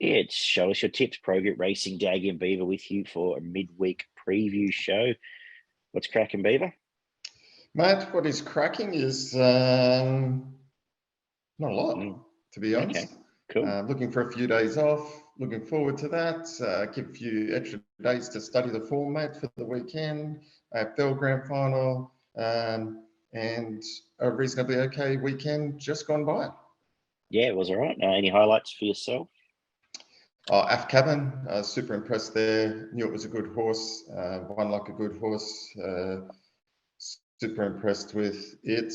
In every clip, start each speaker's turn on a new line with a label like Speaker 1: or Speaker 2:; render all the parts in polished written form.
Speaker 1: Yeah, it's show us your tips. Pro Group Racing, Daggy and Beaver with you for a midweek preview show. What's cracking, Beaver?
Speaker 2: Mate, what is cracking is not a lot, to be honest.
Speaker 1: Okay, cool.
Speaker 2: Looking for a few days off, looking forward to that. Give a few extra days to study the format for the weekend, AFL Grand Final, and a reasonably okay weekend just gone by.
Speaker 1: Yeah, it was all right. Any highlights for yourself?
Speaker 2: Af Cabin, super impressed there. Knew it was a good horse, won like a good horse. Super impressed with it.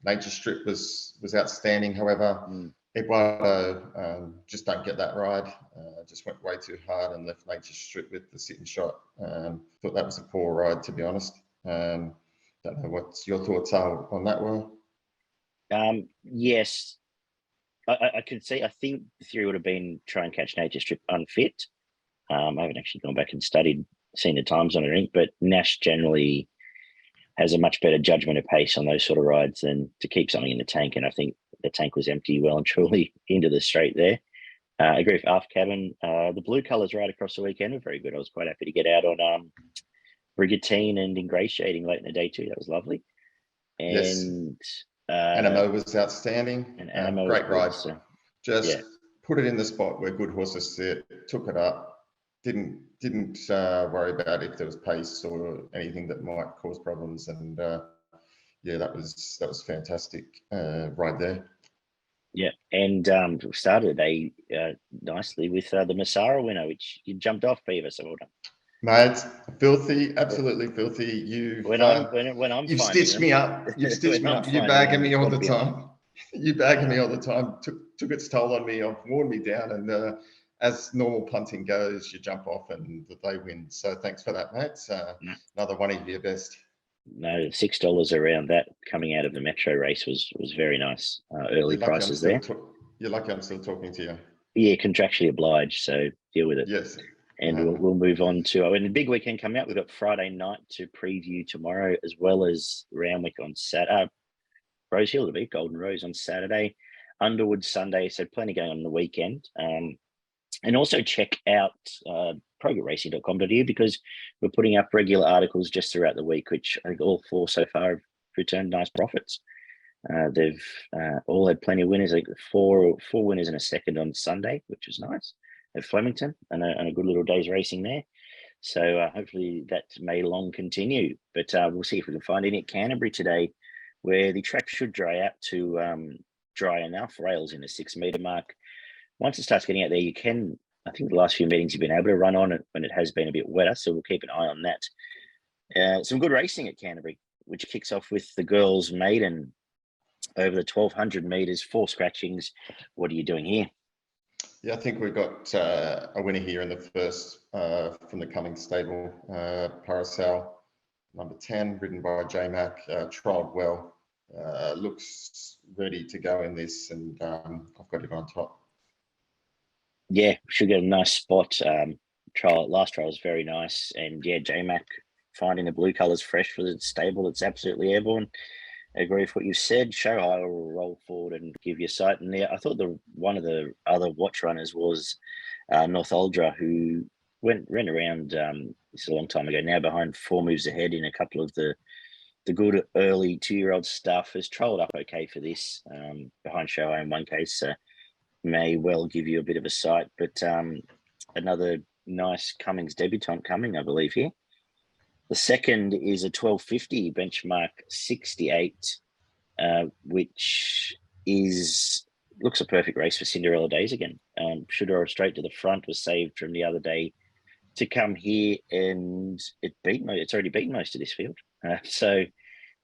Speaker 2: Nature Strip was outstanding. However, Eduardo just don't get that ride. Just went way too hard and left Nature Strip with the sitting shot. Thought that was a poor ride, to be honest. Don't know what your thoughts are on that one.
Speaker 1: Yes, I could see. I think the theory would have been try and catch Nature Strip unfit. I haven't actually gone back and seen the times on it, but Nash generally has a much better judgment of pace on those sort of rides than to keep something in the tank. And I think the tank was empty well and truly into the straight there. I agree with Af Cabin. The blue colours right across the weekend were very good. I was quite happy to get out on Brigantine and Ingratiating late in the day too. That was lovely. And
Speaker 2: Animo was outstanding.
Speaker 1: And Animo
Speaker 2: great ride.
Speaker 1: So,
Speaker 2: just put it in the spot where good horses sit, took it up. Didn't worry about if there was pace or anything that might cause problems, and that was fantastic right there.
Speaker 1: Yeah, and started a nicely with the Masara winner, which you jumped off, Beaver. So well done,
Speaker 2: mate. Filthy, absolutely filthy. You've stitched me up. You've stitched me up. You're bagging me all the time. You bagging me all the time. Took its toll on me. I've worn me down, and as normal punting goes, you jump off and they win. So thanks for that, mate. Another one of your best.
Speaker 1: No, $6 around that coming out of the Metro race was very nice. Early prices there.
Speaker 2: You're lucky I'm still talking to you.
Speaker 1: Yeah, contractually obliged, so deal with it.
Speaker 2: Yes.
Speaker 1: And we'll move on to the big weekend coming up. We've got Friday night to preview tomorrow, as well as Round on Saturday. Rose Hill to beat Golden Rose on Saturday, Underwood Sunday. So plenty going on the weekend. And also check out progretracing.com.au because we're putting up regular articles just throughout the week, which I think all four so far have returned nice profits. They've all had plenty of winners. I think four winners and a second on Sunday, which was nice at Flemington, and a good little day's racing there. So hopefully that may long continue. But we'll see if we can find any at Canterbury today, where the track should dry out to dry enough rails in the 6 metre mark. Once it starts getting out there, you can, I think the last few meetings you've been able to run on it when it has been a bit wetter, so we'll keep an eye on that. Some good racing at Canterbury, which kicks off with the girls' maiden over the 1,200 metres, 4 scratchings. What are you doing here?
Speaker 2: Yeah, I think we've got a winner here in the first from the Cummings stable, Parisal, number 10, ridden by Jame trialled well, looks ready to go in this, and I've got it on top.
Speaker 1: Yeah, should get a nice spot. Last trial was very nice, and yeah, J-Mac finding the blue colours fresh for the stable. It's absolutely airborne. I agree with what you said. Show high will roll forward and give you sight. And yeah, I thought one of the other watch runners was North Aldra, who ran around. This is a long time ago now, behind 4 moves ahead in a couple of the good early 2-year-old stuff. Has trolled up okay for this behind show high in one case. So may well give you a bit of a sight, but another nice Cummings debutant coming, I believe, here. The second is a 1250 benchmark 68, which looks a perfect race for Cinderella Days again. Should have straight to the front, was saved from the other day to come here, and it's already beaten most of this field.
Speaker 2: Wasn't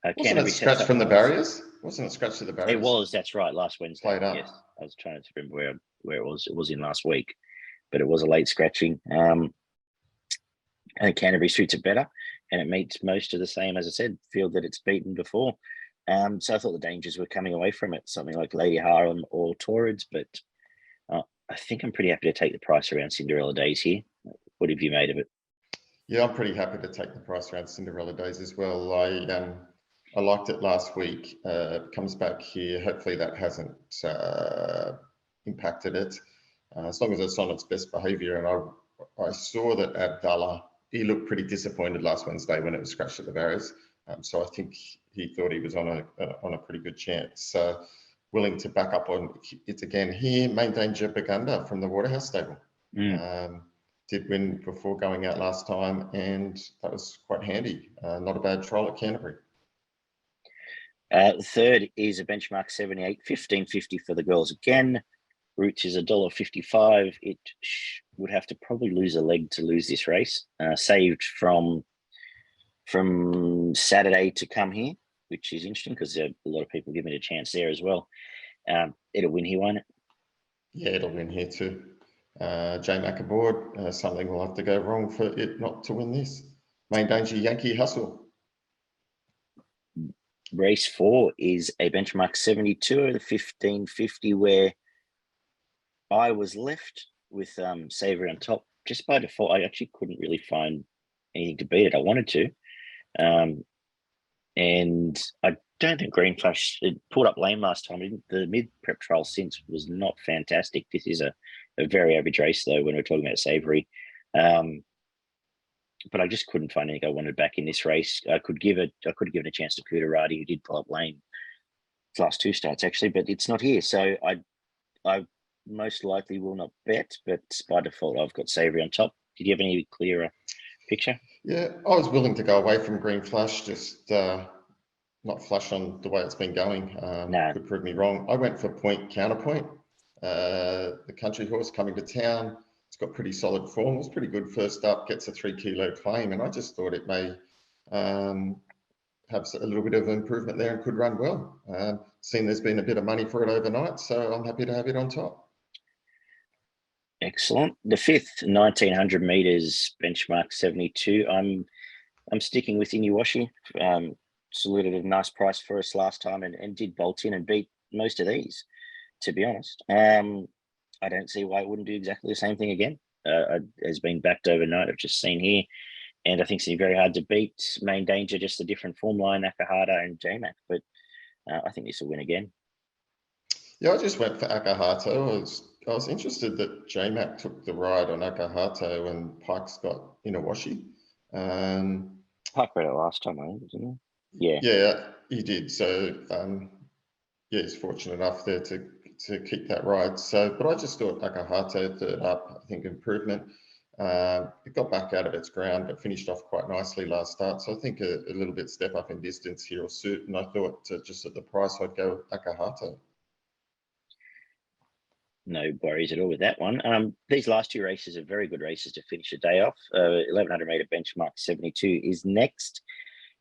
Speaker 2: it scratched from the barriers? Wasn't it scratched to the barriers?
Speaker 1: It was, that's right, last Wednesday.
Speaker 2: Played up.
Speaker 1: Yes, I was trying to remember where it was. It was in last week, but it was a late scratching. I think Canterbury suits it better, and it meets most of the same, as I said, field that it's beaten before. So I thought the dangers were coming away from it, something like Lady Harlem or Torrids, but I think I'm pretty happy to take the price around Cinderella Days here. What have you made of it?
Speaker 2: Yeah, I'm pretty happy to take the price around Cinderella Days as well. I liked it last week. It comes back here. Hopefully that hasn't impacted it. as long as it's on its best behaviour. And I saw that Abdallah, he looked pretty disappointed last Wednesday when it was scratched at the barriers. So I think he thought he was on a pretty good chance. So willing to back up on it again here. Main Danger Bagunda from the Waterhouse stable. Did win before going out last time, and that was quite handy. Not a bad trial at Canterbury.
Speaker 1: Third is a benchmark 78, 15.50 for the girls again. Roots is $1.55. It would have to probably lose a leg to lose this race. Saved from Saturday to come here, which is interesting because a lot of people give it a chance there as well. It'll win here, won't it?
Speaker 2: Yeah, it'll win here too. Jame McDonald, something will have to go wrong for it not to win this. Main Danger Yankee Hustle.
Speaker 1: Race 4 is a benchmark 72 over the 15.50, where I was left with Savory on top just by default. I actually couldn't really find anything to beat it. I wanted to. And I don't think Green Flash, it pulled up lame last time. The mid-prep trial since was not fantastic. This is a very average race, though, when we're talking about Savory. But I just couldn't find anything I wanted back in this race. I could have given a chance to Kudarati, who did pull up lame his last 2 starts, actually, but it's not here. So I most likely will not bet, but by default, I've got Savory on top. Did you have any clearer picture?
Speaker 2: Yeah, I was willing to go away from Green Flash, just not flush on the way it's been going.
Speaker 1: No.
Speaker 2: Could prove me wrong. I went for Point Counterpoint, the country horse coming to town. It's got pretty solid form. It was pretty good first up, gets a 3 kilo claim, and I just thought it may have a little bit of improvement there and could run well. Seen there's been a bit of money for it overnight, so I'm happy to have it on top.
Speaker 1: Excellent. The 5th, 1900 meters, benchmark 72. I'm sticking with Inuwashi. Saluted a nice price for us last time and did bolt in and beat most of these, to be honest. I don't see why it wouldn't do exactly the same thing again. Has been backed overnight, I've just seen here. And I think it's very hard to beat. Main Danger, just a different form line, Akahata and JMac. But I think this will win again.
Speaker 2: Yeah, I just went for Akahato. I was interested that JMac took the ride on Akahato and Pike's got Inuwashi.
Speaker 1: Pike read it last time, I think, didn't he? Yeah.
Speaker 2: Yeah, he did. So yeah, he's fortunate enough there to keep that ride. So, but I just thought Akahato third up, I think improvement. It got back out of its ground, but finished off quite nicely last start. So I think a little bit step up in distance here will suit. And I thought just at the price, I'd go Akahato.
Speaker 1: No worries at all with that one. These last 2 races are very good races to finish the day off. 1100 meter benchmark 72 is next.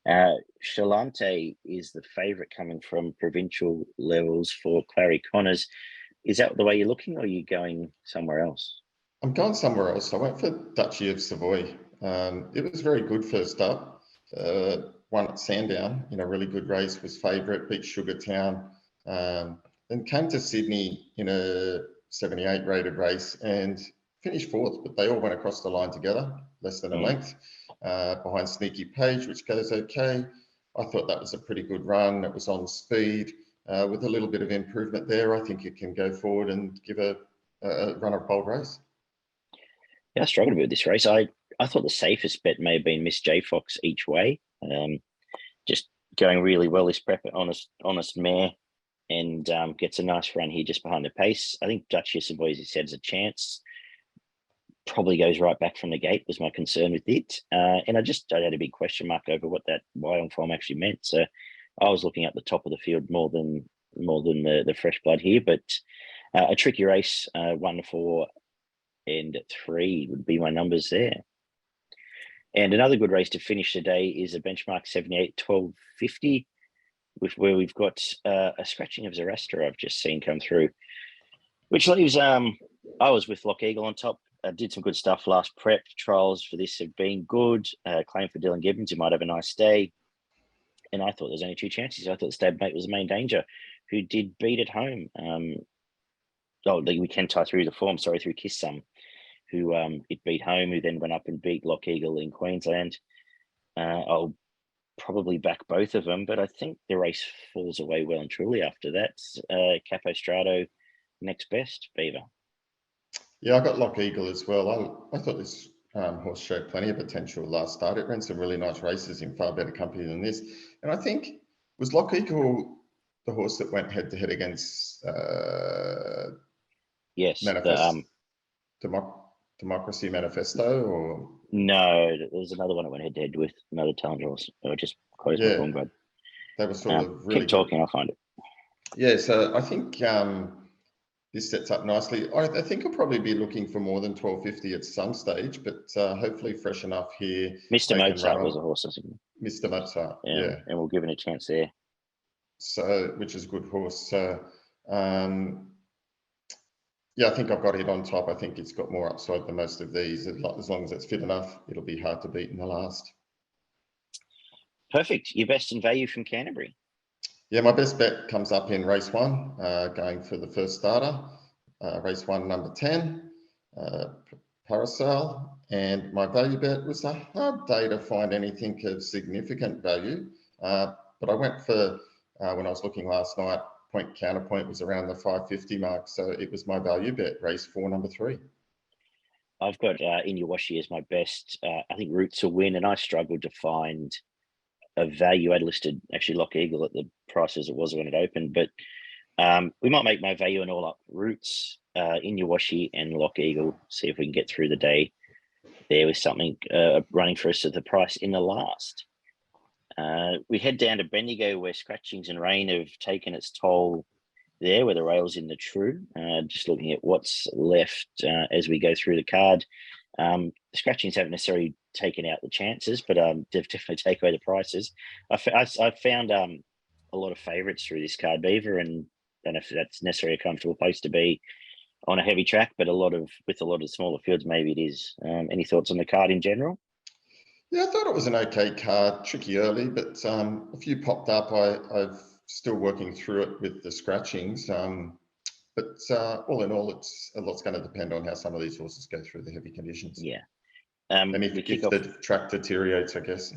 Speaker 1: Shalante is the favourite coming from provincial levels for Clary Connors. Is that the way you're looking, or are you going somewhere else?
Speaker 2: I'm going somewhere else. I went for Duchy of Savoy. It was very good first up. Won at Sandown in a really good race, was favourite, beat Sugartown. Then came to Sydney in a 78 rated race and finished 4th, but they all went across the line together, less than a length, behind Sneaky Page, which goes okay. I thought that was a pretty good run. It was on speed. With a little bit of improvement there, I think it can go forward and give a run a bold race.
Speaker 1: Yeah, I struggled with this race. I thought the safest bet may have been Miss J Fox each way. Just going really well this prep, honest mare, and gets a nice run here just behind the pace. I think Duchess of Savoy, as he said, has a chance. Probably goes right back from the gate was my concern with it. And I had a big question mark over what that Y on form actually meant. So I was looking at the top of the field more than the fresh blood here. But a tricky race, 1, 4, and 3 would be my numbers there. And another good race to finish the day is a benchmark 78, 12.50. Where we've got a scratching of Zarastro I've just seen come through, which leaves I was with Loch Eagle on top. Did some good stuff last prep. Trials for this have been good. Claim for Dylan Gibbons, who might have a nice day. And I thought there's only 2 chances. I thought the stablemate was the Main Danger, who did beat at home. We can tie through the form, through Kiss Some, who it beat home, who then went up and beat Loch Eagle in Queensland. I'll probably back both of them, but I think the race falls away well and truly after that. Capo Strato, next best, Beaver.
Speaker 2: Yeah, I got Loch Eagle as well. I thought this horse showed plenty of potential last start. It ran some really nice races in far better company than this. And I think, was Loch Eagle the horse that went head to head against
Speaker 1: Yes,
Speaker 2: Democracy Manifesto? Or
Speaker 1: no, there's another one that went head to head with another talent horse. I just closed my phone, but
Speaker 2: they were sort of really
Speaker 1: keep talking. I'll find it.
Speaker 2: Yeah, so I think this sets up nicely. I think I'll probably be looking for more than 1250 at some stage, but hopefully fresh enough here.
Speaker 1: Mr. Mozart was a horse, I think.
Speaker 2: Mr. Mozart, yeah.
Speaker 1: And we'll give it a chance there.
Speaker 2: So, which is a good horse. So, yeah, I think I've got it on top. I think it's got more upside than most of these. As long as it's fit enough, it'll be hard to beat in the last.
Speaker 1: Perfect. Your best in value from Canterbury.
Speaker 2: Yeah, my best bet comes up in race 1, going for the first starter. Race 1, number 10, Parisal. And my value bet was a hard day to find anything of significant value. But I went for, when I was looking last night, point counterpoint was around the 550 mark. So it was my value bet, race 4, number 3.
Speaker 1: I've got Inuwashi as my best. I think Roots will win, and I struggled to find a value. I'd listed actually Loch Eagle at the price as it was when it opened, but we might make my value and all up Roots, Inuwashi and Loch Eagle. See if we can get through the day there with something running for us at the price in the last. We head down to Bendigo where scratchings and rain have taken its toll there, where the rail's in the true. Just looking at what's left as we go through the card. The scratchings haven't necessarily taken out the chances, but they've definitely taken away the prices. I found a lot of favourites through this card, Beaver, and I don't know if that's necessarily a comfortable place to be on a heavy track, but with a lot of smaller fields, maybe it is. Any thoughts on the card in general?
Speaker 2: Yeah, I thought it was an okay card, tricky early, but a few popped up. I'm still working through it with the scratchings. But all in all, a lot's going to depend on how some of these horses go through the heavy conditions.
Speaker 1: Yeah.
Speaker 2: And if the track deteriorates, I guess.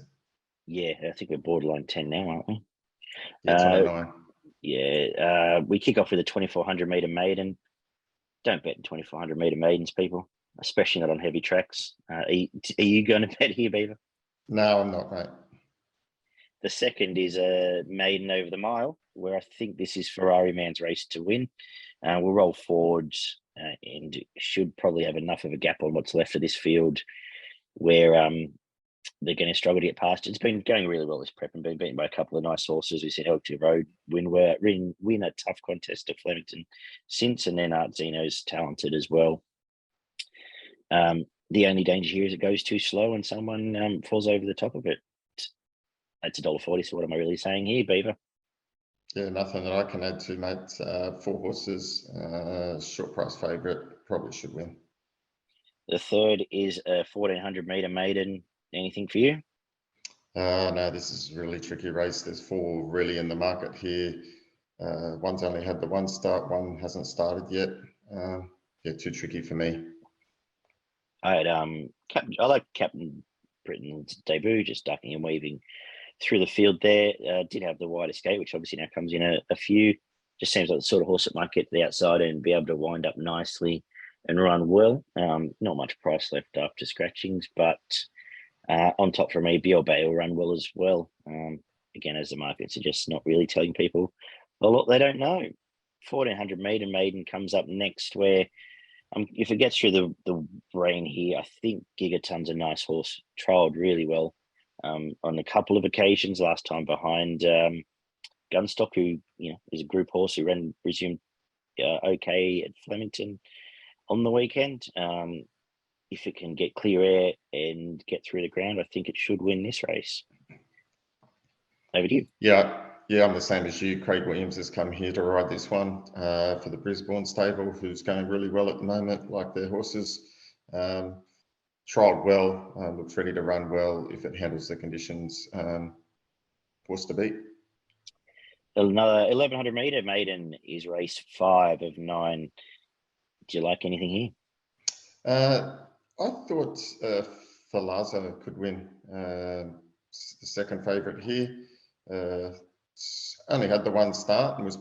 Speaker 1: Yeah, I think we're borderline 10 now, aren't we?
Speaker 2: Yeah, 29.
Speaker 1: Yeah, we kick off with a 2,400 metre maiden. Don't bet in 2,400 metre maidens, people, especially not on heavy tracks. Are you going to bet here, Beaver?
Speaker 2: No, I'm not, mate.
Speaker 1: The second is a maiden over the mile, where I think this is Ferrari Man's race to win. We'll roll forward and should probably have enough of a gap on what's left of this field where they're going to struggle to get past. It's been going really well this prep and been beaten by a couple of nice horses. We've seen Elkton Road win a tough contest at Flemington since, and then Art Zeno's talented as well. The only danger here is it goes too slow and someone falls over the top of it. It's $1.40. So what am I really saying here, Beaver?
Speaker 2: Yeah, nothing that I can add to, mate. 4 horses, short price favourite, probably should win.
Speaker 1: The third is a 1,400 metre maiden. Anything for you?
Speaker 2: No, this is a really tricky race. There's 4 really in the market here. One's only had the one start, one hasn't started yet. Yeah, too tricky for me.
Speaker 1: I like Captain Britain's debut, just ducking and weaving through the field there. Did have the wide escape, which obviously now comes in a few. Just seems like the sort of horse that might get to the outside and be able to wind up nicely and run well. Not much price left after scratchings, but on top for me, Bay will run well as well. Again, as the markets are just not really telling people a lot they don't know. 1,400 metre maiden comes up next, where if it gets through the rain here, I think Gigaton's a nice horse, trialled really well on a couple of occasions. Last time behind Gunstock, who is a group horse who resumed okay at Flemington on the weekend. If it can get clear air and get through the ground, I think it should win this race. Over to you.
Speaker 2: Yeah, I'm the same as you. Craig Williams has come here to ride this one for the Brisbane stable, who's going really well at the moment, like their horses. Trialled well, looks ready to run well if it handles the conditions. Horse to beat.
Speaker 1: Another 1,100 metre maiden is race 5 of 9. Do you like anything here?
Speaker 2: I thought Falazzo could win. The second favourite here. Only had the one start and was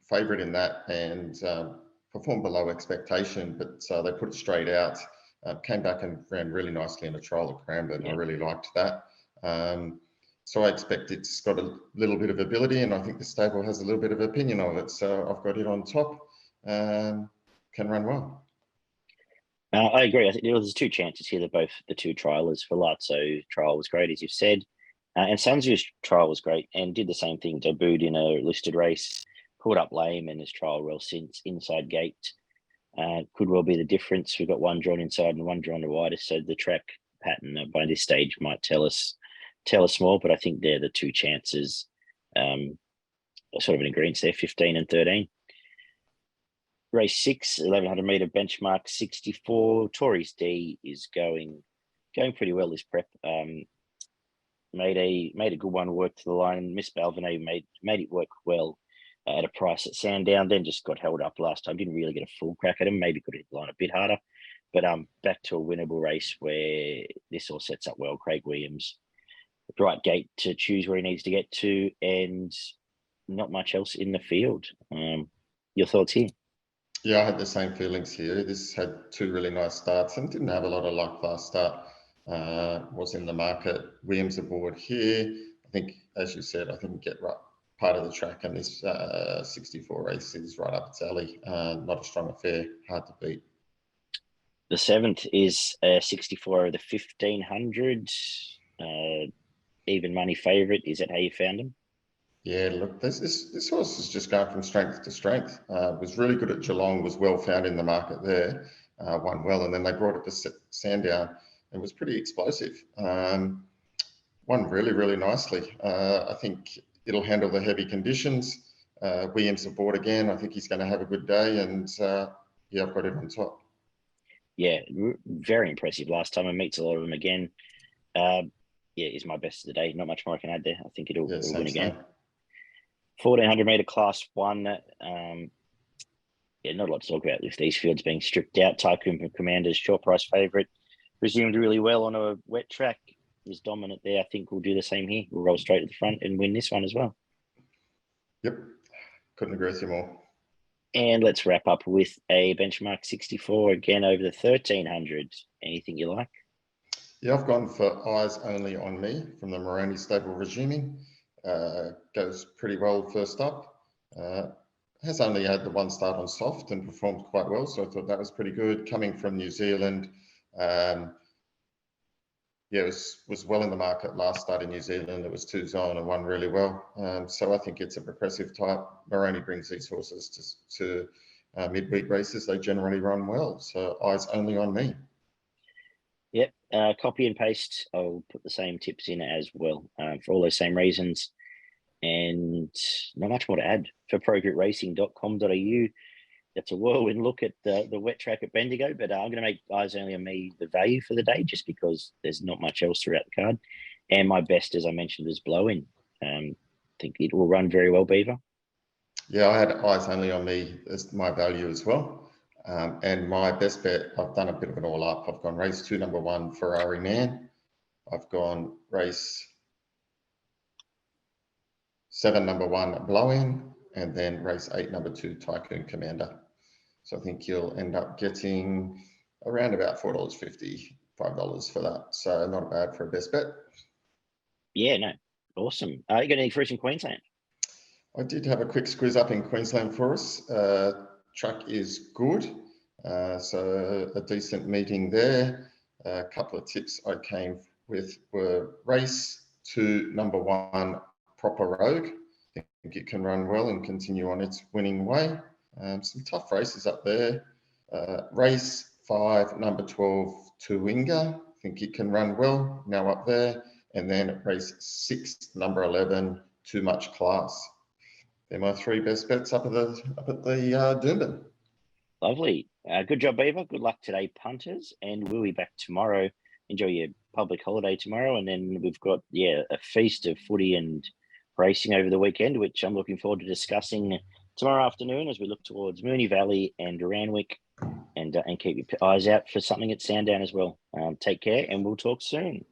Speaker 2: favourite in that, and performed below expectation, but they put it straight out. Came back and ran really nicely in a trial at Cranbourne.
Speaker 1: Yeah.
Speaker 2: I really liked that. So I expect it's got a little bit of ability, and I think the stable has a little bit of opinion of it. So I've got it on top. Can run well.
Speaker 1: I agree. I think there's two chances here that both the two trialers for Lazzo trial was great, as you've said. And Sanzu's trial was great and did the same thing, debuted in a listed race, pulled up lame and his trial well since inside gate. Could well be the difference. We've got one drawn inside and one drawn to widest, so the track pattern by this stage might tell us more, but I think they're the two chances, sort of an agreement there, 15 and 13. Race 6, 1100 meter benchmark 64. Tories D is going pretty well this prep. Made a good one, work to the line. Miss Balvenie made it work well at a price at Sandown, then just got held up last time. Didn't really get a full crack at him. Maybe could hit the line a bit harder. But back to a winnable race where this all sets up well. Craig Williams, the right gate to choose where he needs to get to, and not much else in the field. Your thoughts here?
Speaker 2: Yeah, I had the same feelings here. This had two really nice starts and didn't have a lot of luck last start. Was in the market. Williams aboard here. I think, as you said, I think get right part of the track, and this 64 race is right up its alley. Not a strong affair, hard to beat.
Speaker 1: The 7th is 64 of the 1500. Even money favourite. Is that how you found him?
Speaker 2: Yeah, look, this horse is just going from strength to strength. Was really good at Geelong, was well found in the market there, won well, and then they brought it to Sandown and was pretty explosive. Won really, really nicely. I think it'll handle the heavy conditions. Williams aboard again. I think he's going to have a good day, and yeah, I've got it on top.
Speaker 1: Yeah, very impressive last time. It meets a lot of them again. Yeah, is my best of the day. Not much more I can add there. I think it'll win again. 1400 meter class 1. Yeah, not a lot to talk about with these fields being stripped out. Tycoon Commander's short price favourite. Resumed really well on a wet track. Was dominant there. I think we'll do the same here. We'll roll straight to the front and win this one as well.
Speaker 2: Yep, couldn't agree with you more.
Speaker 1: And let's wrap up with a benchmark 64 again over the 1300. Anything you like?
Speaker 2: Yeah, I've gone for Eyes Only on Me from the Moroni stable resuming. Goes pretty well first up. Has only had the one start on soft and performed quite well, so I thought that was pretty good. Coming from New Zealand, yeah, it was well in the market last start in New Zealand. It was 2 on and won really well. So I think it's a repressive type. Moroni brings these horses to midweek races. They generally run well. So Eyes Only on Me.
Speaker 1: Yep, copy and paste. I'll put the same tips in as well for all those same reasons. And not much more to add. For progritracing.com.au, that's a whirlwind look at the wet track at Bendigo, but I'm going to make Eyes Only on Me the value for the day just because there's not much else throughout the card. And my best, as I mentioned, is Blow-In. I think it will run very well, Beaver.
Speaker 2: Yeah, I had Eyes Only on Me as my value as well. And my best bet, I've done a bit of it all up. I've gone race 2, number 1, Ferrari Man. I've gone race 7, number 1, Blow-In, and then race 8, number 2, Tycoon Commander. So I think you'll end up getting around about $4.50, $5 for that. So not bad for a best bet.
Speaker 1: Yeah, no, awesome. You got any for us in Queensland?
Speaker 2: I did have a quick squeeze up in Queensland for us. Track is good. So a decent meeting there. A couple of tips I came with were race 2, number 1, Proper Rogue. I think it can run well and continue on its winning way. Some tough races up there. Race 5, number 12, Tuwinga. I think it can run well, now up there. And then race 6, number 11, Too Much Class. They're my 3 best bets up at the Doomben.
Speaker 1: Lovely. Good job, Beaver. Good luck today, punters. And we'll be back tomorrow. Enjoy your public holiday tomorrow. And then we've got, a feast of footy and racing over the weekend, which I'm looking forward to discussing tomorrow afternoon as we look towards Moonee Valley and Randwick, and keep your eyes out for something at Sandown as well. Take care, and we'll talk soon.